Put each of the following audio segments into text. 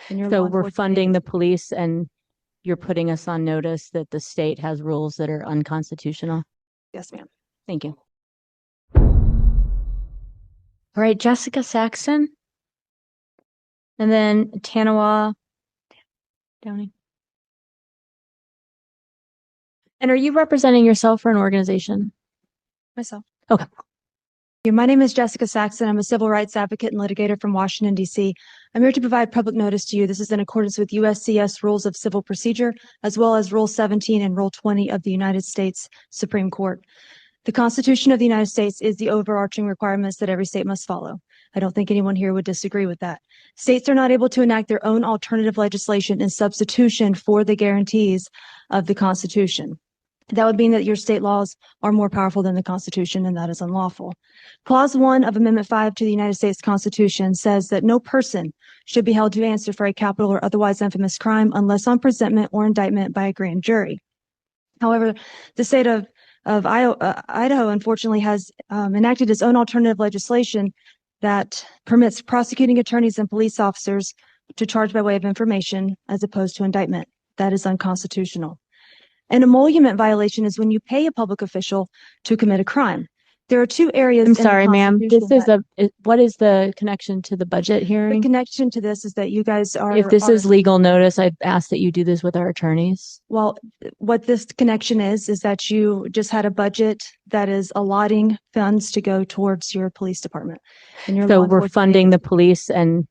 and your So law we're enforcement funding the agency. police and you're putting us on notice that the state has rules that are unconstitutional. Yes, ma'am. Thank you. All right, Jessica Saxon. And then Tanawa Downing. And are you representing yourself or an organization? Myself. Okay. My name is Jessica Saxon. I'm a civil rights advocate and litigator from Washington, D.C. I'm here to provide public notice to you. This is in accordance with USCS Rules of Civil Procedure, as well as Rule 17 and Rule 20 of the United States Supreme Court. The Constitution of the United States is the overarching requirements that every state must follow. I don't think anyone here would disagree with that. States are not able to enact their own alternative legislation in substitution for the guarantees of the Constitution. That would mean that your state laws are more powerful than the Constitution, and that is unlawful. Clause 1 of Amendment 5 to the United States Constitution says that no person should be held to answer for a capital or otherwise infamous crime unless on presentment or indictment by a grand jury. However, the state of Idaho, unfortunately, has enacted its own alternative legislation that permits prosecuting attorneys and police officers to charge by way of information as opposed to indictment. That is unconstitutional. An emolument violation is when you pay a public official to commit a crime. There are two areas. I'm sorry, ma'am. What is the connection to the budget The hearing? connection to this is that you guys are. If this is legal notice, I'd ask that you do this with our attorneys. Well, what this connection is that you just had a budget that is allotting funds to go towards your police department. And your So law we're enforcement funding the agency. police and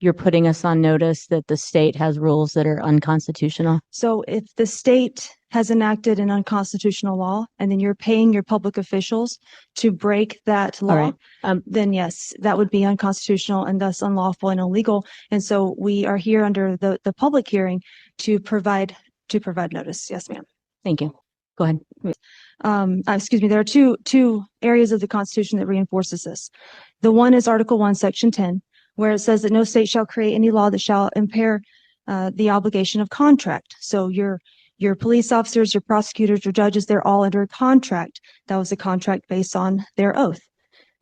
you're putting us on notice that the state has rules that are unconstitutional. So if the state has enacted an unconstitutional law and then you're paying your public officials to break that law, then yes, that would be unconstitutional and thus unlawful and illegal. And so we are here under the public hearing to provide notice. Yes, ma'am. Thank you. Go ahead. Excuse me. There are two areas of the Constitution that reinforces this. The one is Article 1, Section 10, where it says that no state shall create any law that shall impair the obligation of contract. So your police officers, your prosecutors, your judges, they're all under a contract. That was a contract based on their oath.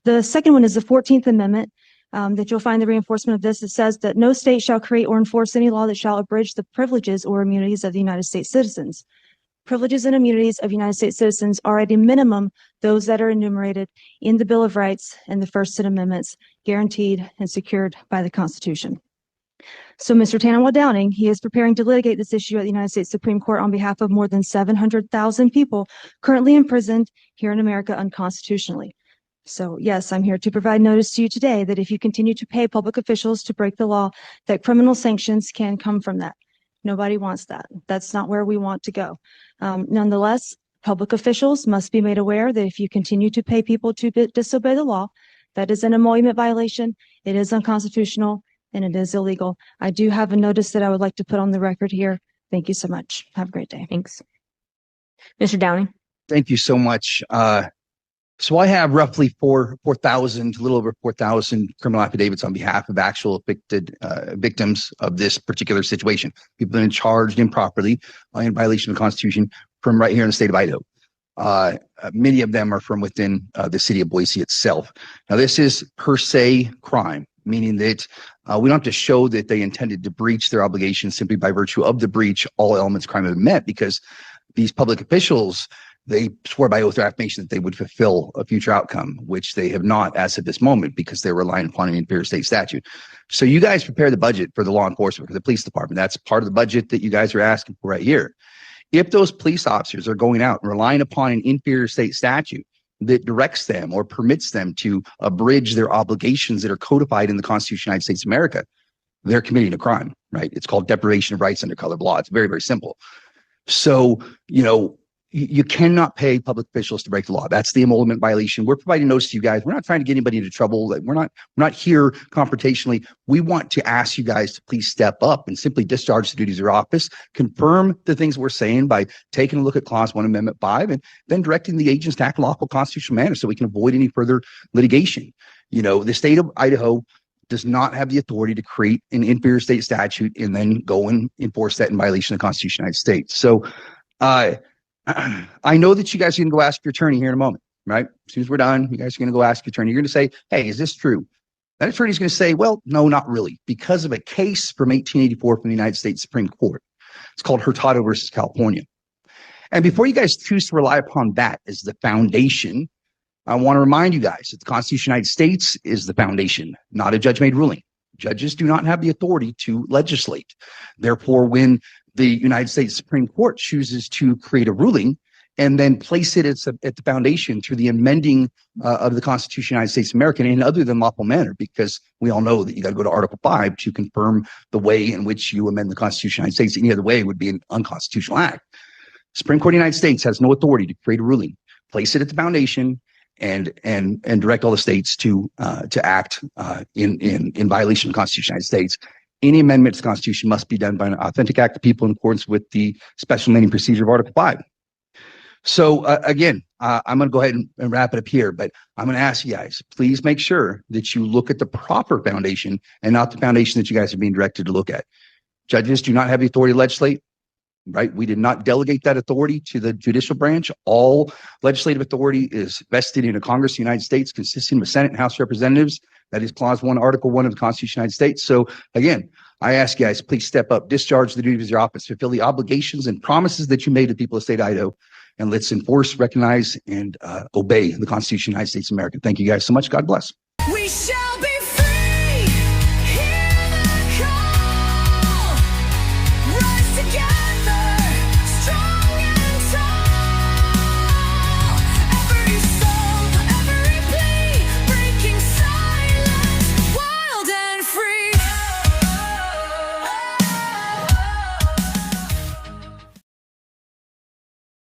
The second one is the 14th Amendment, that you'll find the reinforcement of this. It says that no state shall create or enforce any law that shall abridge the privileges or immunities of the United States citizens. Privileges and immunities of United States citizens are at a minimum those that are enumerated in the Bill of Rights and the First and Amendments, guaranteed and secured by the Constitution. So Mr. Tanawa Downing, he is preparing to litigate this issue at the United States Supreme Court on behalf of more than 700,000 people currently imprisoned here in America unconstitutionally. So yes, I'm here to provide notice to you today that if you continue to pay public officials to break the law, that criminal sanctions can come from that. Nobody wants that. That's not where we want to go. Nonetheless, public officials must be made aware that if you continue to pay people to disobey the law, that is an emolument violation, it is unconstitutional, and it is illegal. I do have a notice that I would like to put on the record here. Thank you so much. Have a great day. Thanks. Mr. Downing. Thank you so much. So I have roughly 4,000, a little over 4,000 criminal affidavits on behalf of actual victims of this particular situation. People have been charged improperly in violation of the Constitution from right here in the state of Idaho. Many of them are from within the city of Boise itself. Now, this is per se crime, meaning that we don't have to show that they intended to breach their obligations simply by virtue of the breach. All elements of crime have been met because these public officials, they swore by oath or affirmation that they would fulfill a future outcome, which they have not as of this moment because they're relying upon an inferior state statute. So you guys prepare the budget for the law enforcement, for the police department. That's part of the budget that you guys are asking for right here. If those police officers are going out and relying upon an inferior state statute that directs them or permits them to abridge their obligations that are codified in the Constitution of the United States of America, they're committing a crime, right? It's called deprivation of rights under color of law. It's very, very simple. So, you cannot pay public officials to break the law. That's the emolument violation. We're providing notice to you guys. We're not trying to get anybody into trouble. We're not here confrontationally. We want to ask you guys to please step up and simply discharge the duties of your office, confirm the things we're saying by taking a look at Clause 1, Amendment 5, and then directing the agents to act in a lawful constitutional manner so we can avoid any further litigation. The state of Idaho does not have the authority to create an inferior state statute and then go and enforce that in violation of the Constitution of the United States. So I know that you guys are going to go ask your attorney here in a moment, right? As soon as we're done, you guys are going to go ask your attorney. You're going to say, hey, is this true? That attorney is going to say, well, no, not really, because of a case from 1884 from the United States Supreme Court. It's called Hurtado versus California. And before you guys choose to rely upon that as the foundation, I want to remind you guys that the Constitution of the United States is the foundation, not a judge-made ruling. Judges do not have the authority to legislate. Therefore, when the United States Supreme Court chooses to create a ruling and then place it at the foundation through the amending of the Constitution of the United States of America in other than lawful manner, because we all know that you got to go to Article 5 to confirm the way in which you amend the Constitution of the United States. Any other way would be an unconstitutional act. Supreme Court of the United States has no authority to create a ruling, place it at the foundation, and direct all the states to act in violation of the Constitution of the United States. Any amendment to the Constitution must be done by an authentic act of people in accordance with the special amending procedure of Article 5. So again, I'm going to go ahead and wrap it up here, but I'm going to ask you guys, please make sure that you look at the proper foundation and not the foundation that you guys are being directed to look at. Judges do not have the authority to legislate. Right? We did not delegate that authority to the judicial branch. All legislative authority is vested in a Congress of the United States consisting of a Senate and House of Representatives. That is Clause 1, Article 1 of the Constitution of the United States. So again, I ask you guys, please step up, discharge the duties of your office, fulfill the obligations and promises that you made to the people of the state of Idaho, and let's enforce, recognize, and obey the Constitution of the United States of America. Thank you guys so much. God bless. We shall